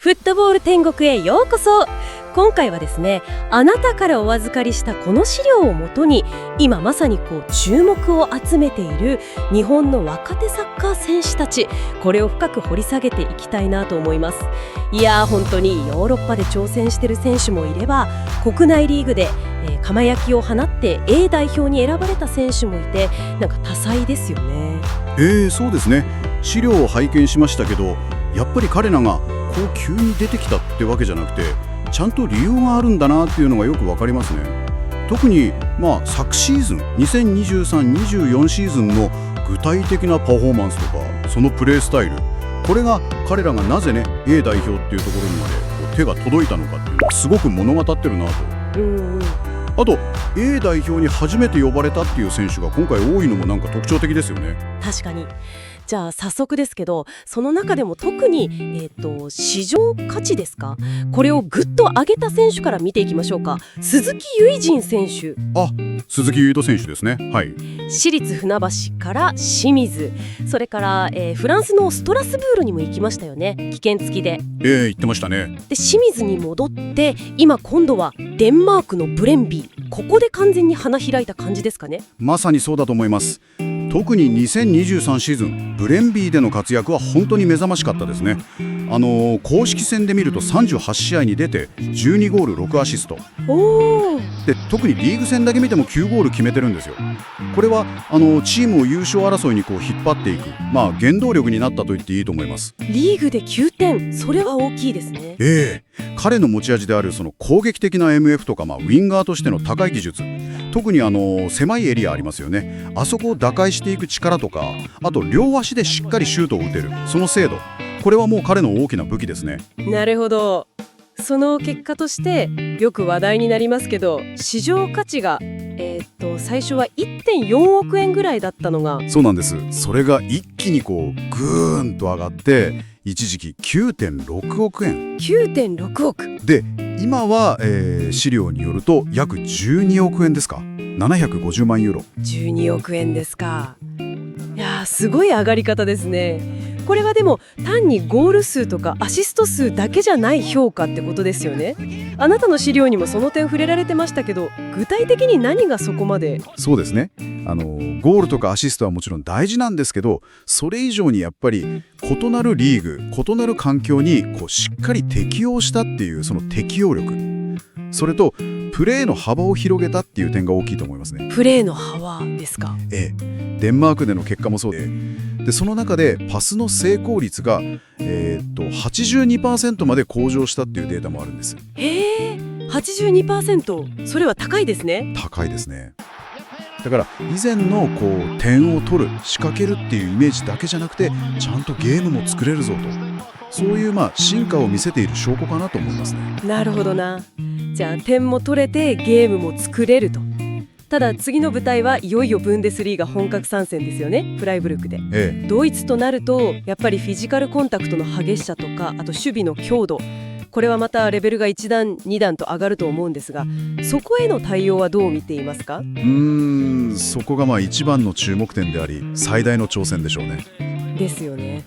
フットボール天国へようこそ。今回はですね、あなたからお預かりしたこの資料をもとに今まさに注目を集めている日本の若手サッカー選手たち、これを深く掘り下げていきたいなと思います。いやー、本当にヨーロッパで挑戦している選手もいれば、国内リーグで釜焼きを放って A 代表に選ばれた選手もいて、なんか多彩ですよね。そうですね。資料を拝見しましたけど、やっぱり彼らが急に出てきたってわけじゃなくて、ちゃんと理由があるんだなっていうのがよくわかりますね。特に昨シーズン2023-24シーズンの具体的なパフォーマンスとか、そのプレースタイル、これが彼らがなぜね A 代表っていうところにまで手が届いたのかっていうのをすごく物語ってるなと。あと A 代表に初めて呼ばれたっていう選手が今回多いのもなんか特徴的ですよね。確かに。じゃあ早速ですけど、その中でも特に、市場価値ですか、これをぐっと上げた選手から見ていきましょうか。鈴木唯人選手。鈴木唯人選手ですね。はい。市立船橋から清水、それから、フランスのストラスブールにも行きましたよね、期限付きで。行ってましたね。で清水に戻って今度はデンマークのブレンビー、ここで完全に花開いた感じですかね。まさにそうだと思います。特に2023シーズンブレンビーでの活躍は本当に目覚ましかったですね。公式戦で見ると38試合に出て12ゴール6アシストで、特にリーグ戦だけ見ても9ゴール決めてるんですよ。これはチームを優勝争いに引っ張っていく、原動力になったと言っていいと思います。リーグで9点、それは大きいですね。彼の持ち味であるその攻撃的な MF とか、ウィンガーとしての高い技術、特に狭いエリアありますよね。あそこを打開していく力とか、あと両足でしっかりシュートを打てるその精度、これはもう彼の大きな武器ですね。なるほど。その結果としてよく話題になりますけど、市場価値が最初は 1.4 億円ぐらいだったのが。そうなんです。それが一気にグーンと上がって一時期 9.6 億円 9.6 億で、今は、資料によると約12億円ですか。750万ユーロ。12億円ですか。いやー、すごい上がり方ですね。これはでも単にゴール数とかアシスト数だけじゃない評価ってことですよね。あなたの資料にもその点触れられてましたけど、具体的に何がそこまで。そうですね。ゴールとかアシストはもちろん大事なんですけど、それ以上にやっぱり異なるリーグ、異なる環境にしっかり適応したっていうその適応力、それとプレーの幅を広げたっていう点が大きいと思いますね。プレーの幅ですか。デンマークでの結果もそうで、その中でパスの成功率が、82% まで向上したっていうデータもあるんです。82%、 それは高いですね。高いですね。だから以前の点を取る、仕掛けるっていうイメージだけじゃなくて、ちゃんとゲームも作れるぞと、そういう進化を見せている証拠かなと思いますね。なるほどな。じゃあ点も取れてゲームも作れると。ただ次の舞台はいよいよブンデスリーガ本格参戦ですよね、フライブルクで。ドイツとなるとやっぱりフィジカルコンタクトの激しさとか、あと守備の強度、これはまたレベルが1段2段と上がると思うんですが、そこへの対応はどう見ていますか？そこが一番の注目点であり、最大の挑戦でしょうね。ですよね。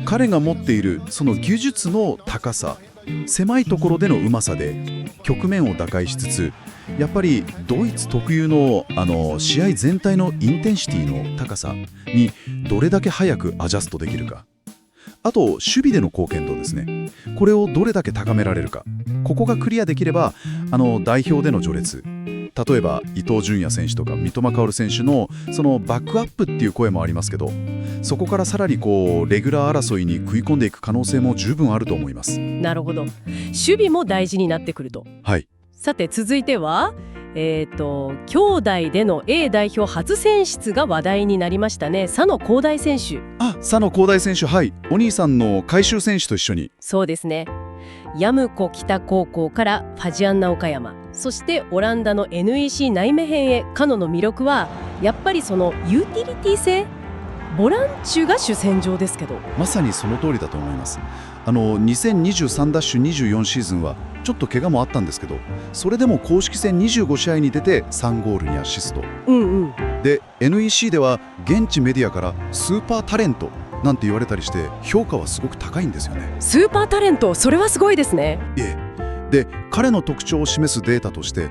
彼が持っているその技術の高さ、狭いところでのうまさで局面を打開しつつ、やっぱりドイツ特有の試合全体のインテンシティの高さにどれだけ早くアジャストできるか、あと守備での貢献度ですね、これをどれだけ高められるか、ここがクリアできれば代表での序列、例えば伊東純也選手とか三笘薫選手のそのバックアップっていう声もありますけど、そこからさらにレギュラー争いに食い込んでいく可能性も十分あると思います。なるほど。守備も大事になってくると。はい。さて続いては兄弟での A 代表初選出が話題になりましたね。佐野光大選手。佐野光大選手、はい。お兄さんの海舟選手と一緒に。そうですね。ヤムコ北高校からファジアンナ岡山、そしてオランダの NEC ナイメヘンへ。彼女の魅力はやっぱりそのユーティリティ性、ボランチュが主戦場ですけど。まさにその通りだと思います。2023-24シーズンはちょっと怪我もあったんですけど、それでも公式戦25試合に出て3ゴールにアシスト、で NEC では現地メディアからスーパータレントなんて言われたりして評価はすごく高いんですよね。スーパータレント、それはすごいですね。で、彼の特徴を示すデータとして、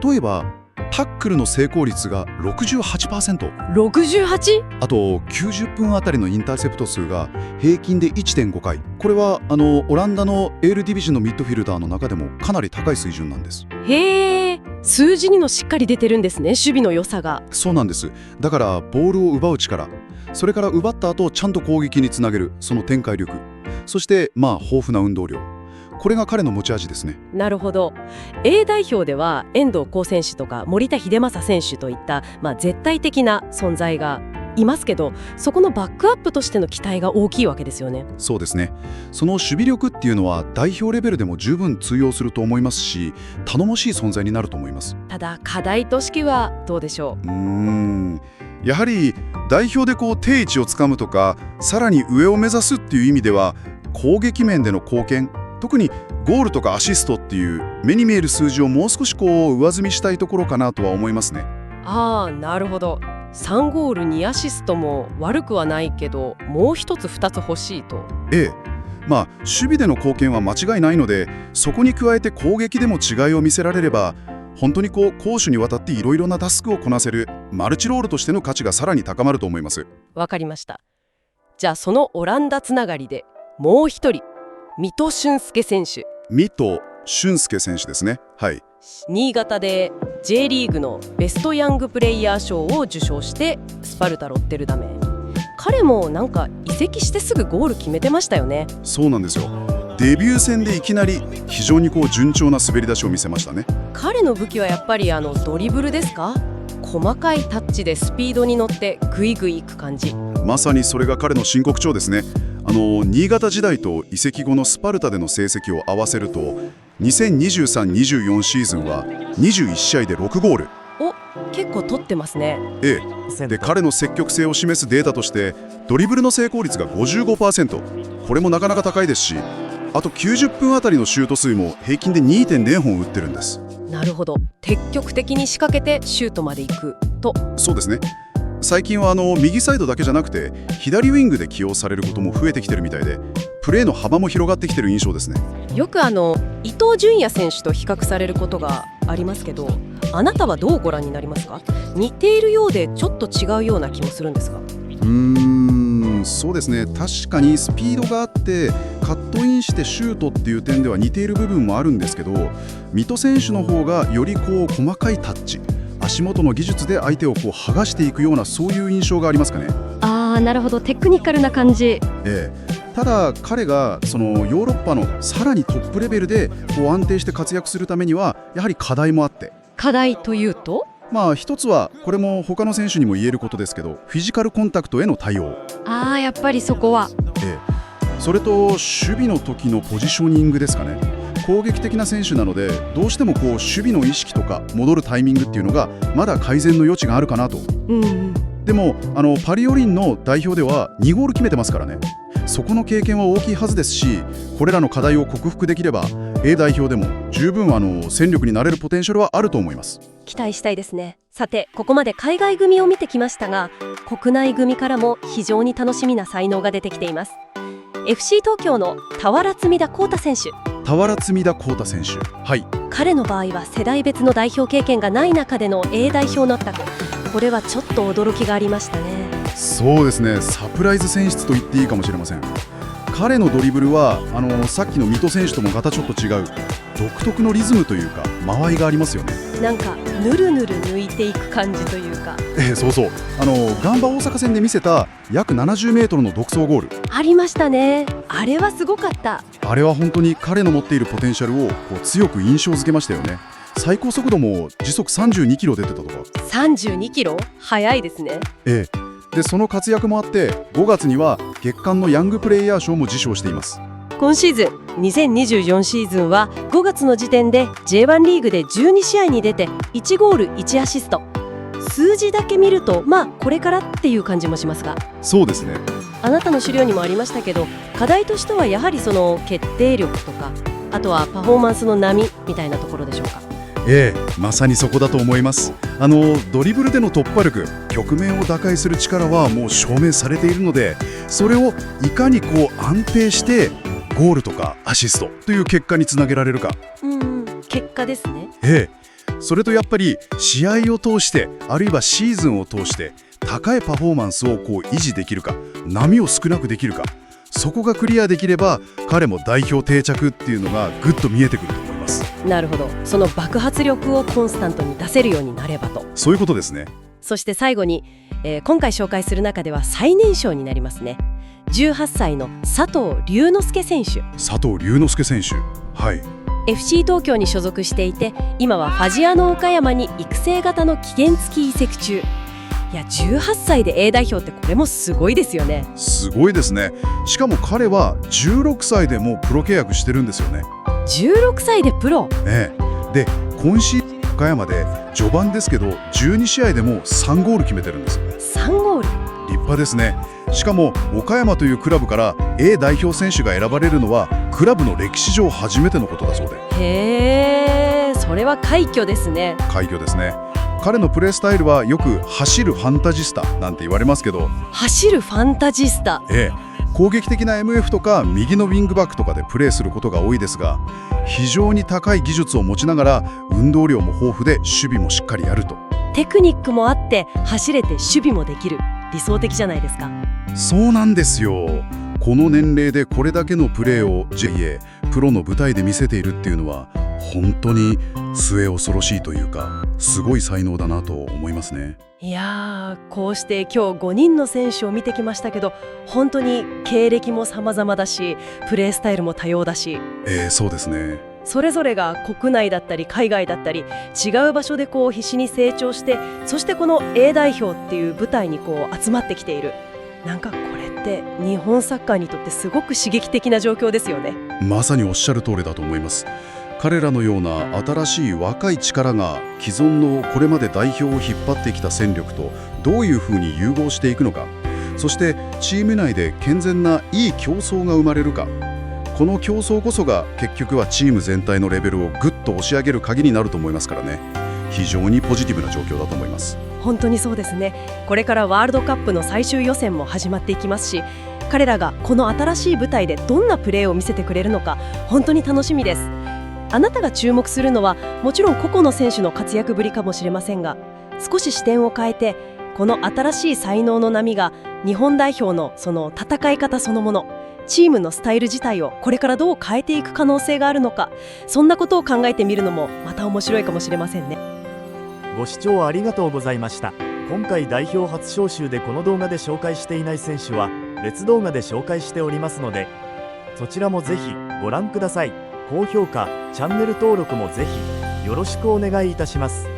例えばタックルの成功率が 68%、 68？ あと90分あたりのインターセプト数が平均で 1.5 回。これはオランダのエールディビジョンのミッドフィルダーの中でもかなり高い水準なんです。へー、数字にもしっかり出てるんですね、守備の良さが。そうなんです。だからボールを奪う力、それから奪った後ちゃんと攻撃につなげるその展開力、そして豊富な運動量、これが彼の持ち味ですね。なるほど。 A 代表では遠藤航選手とか森田英正選手といった、絶対的な存在がいますけど、そこのバックアップとしての期待が大きいわけですよね。そうですね。その守備力っていうのは代表レベルでも十分通用すると思いますし、頼もしい存在になると思います。ただ課題としてはどうでしょう。やはり代表で定位置をつかむとか、さらに上を目指すっていう意味では攻撃面での貢献、特にゴールとかアシストっていう目に見える数字をもう少し上積みしたいところかなとは思いますね。なるほど。3ゴール2アシストも悪くはないけど、もう一つ2つ欲しいと。守備での貢献は間違いないので、そこに加えて攻撃でも違いを見せられれば、本当に攻守にわたっていろいろなタスクをこなせるマルチロールとしての価値がさらに高まると思います。わかりました。じゃあそのオランダつながりでもう一人、水戸俊介選手。水戸俊介選手ですね。はい。新潟で J リーグのベストヤングプレイヤー賞を受賞してスパルタ・ロッテルダムへ。彼も移籍してすぐゴール決めてましたよね。そうなんですよ。デビュー戦でいきなり非常に順調な滑り出しを見せましたね。彼の武器はやっぱりドリブルですか？細かいタッチでスピードに乗ってグイグイいく感じ。まさにそれが彼の真骨頂ですね。新潟時代と移籍後のスパルタでの成績を合わせると、2023-24シーズンは21試合で6ゴール。結構取ってますね。で、彼の積極性を示すデータとしてドリブルの成功率が 55%、 これもなかなか高いですし、あと90分あたりのシュート数も平均で 2.0 本打ってるんです。なるほど。積極的に仕掛けてシュートまで行くと。そうですね。最近は右サイドだけじゃなくて左ウィングで起用されることも増えてきてるみたいで、プレーの幅も広がってきてる印象ですね。よく伊東純也選手と比較されることがありますけど、あなたはどうご覧になりますか？似ているようでちょっと違うような気もするんですが。そうですね。確かにスピードがあってカットインしてシュートっていう点では似ている部分もあるんですけど、水戸選手の方がより細かいタッチ、足元の技術で相手を剥がしていくような、そういう印象がありますかね。なるほど。テクニカルな感じ。ただ彼がそのヨーロッパのさらにトップレベルで安定して活躍するためにはやはり課題もあって。課題というと？一つはこれも他の選手にも言えることですけど、フィジカルコンタクトへの対応。やっぱりそこは。それと守備の時のポジショニングですかね。攻撃的な選手なので、どうしても守備の意識とか戻るタイミングっていうのがまだ改善の余地があるかなと。でもパリオリンの代表では2ゴール決めてますからね。そこの経験は大きいはずですし、これらの課題を克服できれば A 代表でも十分戦力になれるポテンシャルはあると思います。期待したいですね。さて、ここまで海外組を見てきましたが、国内組からも非常に楽しみな才能が出てきています。FC 東京の俵積田晃太選手。俵積田晃太選手。はい。彼の場合は世代別の代表経験がない中での A 代表納得。これはちょっと驚きがありましたね。そうですね。サプライズ選出と言っていいかもしれません。彼のドリブルはさっきの水戸選手ともガタちょっと違う独特のリズムというか間合いがありますよね。ぬるぬる抜いていく感じというか。そうそう。ガンバ大阪戦で見せた約70メートルの独走ゴールありましたね。あれはすごかった。あれは本当に彼の持っているポテンシャルを強く印象づけましたよね。最高速度も時速32キロ出てたとか。32キロ？速いですね。でその活躍もあって5月には月間のヤングプレイヤー賞も受賞しています。今シーズン2024シーズンは5月の時点で J1 リーグで12試合に出て1ゴール1アシスト。数字だけ見るとこれからっていう感じもしますが。そうですね。あなたの資料にもありましたけど、課題としてはやはりその決定力とか、あとはパフォーマンスの波みたいなところでしょうか。まさにそこだと思います。ドリブルでの突破力、局面を打開する力はもう証明されているので、それをいかに安定してゴールとかアシストという結果につなげられるか。結果ですね。それとやっぱり試合を通して、あるいはシーズンを通して高いパフォーマンスを維持できるか、波を少なくできるか、そこがクリアできれば彼も代表定着っていうのがぐっと見えてくると思います。なるほど。その爆発力をコンスタントに出せるようになればと。そういうことですね。そして最後に、今回紹介する中では最年少になりますね。18歳の佐藤龍之介選手。佐藤龍之介選手、FC 東京に所属していて、今はファジアノ岡山に育成型の期限付き移籍中。いや、18歳で A 代表ってこれもすごいですよね。すごいですね。しかも彼は16歳でもうプロ契約してるんですよね。16歳でプロ。で、今シーズン岡山で序盤ですけど12試合でも3ゴール決めてるんです。3ゴール。立派ですね。しかも岡山というクラブから A 代表選手が選ばれるのはクラブの歴史上初めてのことだそうで。それは快挙ですね。快挙ですね。彼のプレースタイルはよく走るファンタジスタなんて言われますけど、走るファンタジスタ。攻撃的な MF とか右のウィングバックとかでプレーすることが多いですが、非常に高い技術を持ちながら運動量も豊富で守備もしっかりやると。テクニックもあって走れて守備もできる。理想的じゃないですか。そうなんですよ。この年齢でこれだけのプレーを JA プロの舞台で見せているっていうのは本当に末恐ろしいというか、すごい才能だなと思いますね。いやー、こうして今日5人の選手を見てきましたけど、本当に経歴も様々だし、プレースタイルも多様だし、そうですね。それぞれが国内だったり海外だったり違う場所で必死に成長して、そしてこの A 代表っていう舞台に集まってきている。なんかこれって日本サッカーにとってすごく刺激的な状況ですよね。まさにおっしゃる通りだと思います。彼らのような新しい若い力が既存のこれまで代表を引っ張ってきた戦力とどういうふうに融合していくのか、そしてチーム内で健全ないい競争が生まれるか、この競争こそが結局はチーム全体のレベルをぐっと押し上げる鍵になると思いますからね。非常にポジティブな状況だと思います。本当にそうですね。これからワールドカップの最終予選も始まっていきますし、彼らがこの新しい舞台でどんなプレーを見せてくれるのか本当に楽しみです。あなたが注目するのはもちろん個々の選手の活躍ぶりかもしれませんが、少し視点を変えてこの新しい才能の波が日本代表のその戦い方そのもの、チームのスタイル自体をこれからどう変えていく可能性があるのか、そんなことを考えてみるのもまた面白いかもしれませんね。ご視聴ありがとうございました。今回代表初招集でこの動画で紹介していない選手は別動画で紹介しておりますので、そちらもぜひご覧ください。高評価、チャンネル登録もぜひよろしくお願いいたします。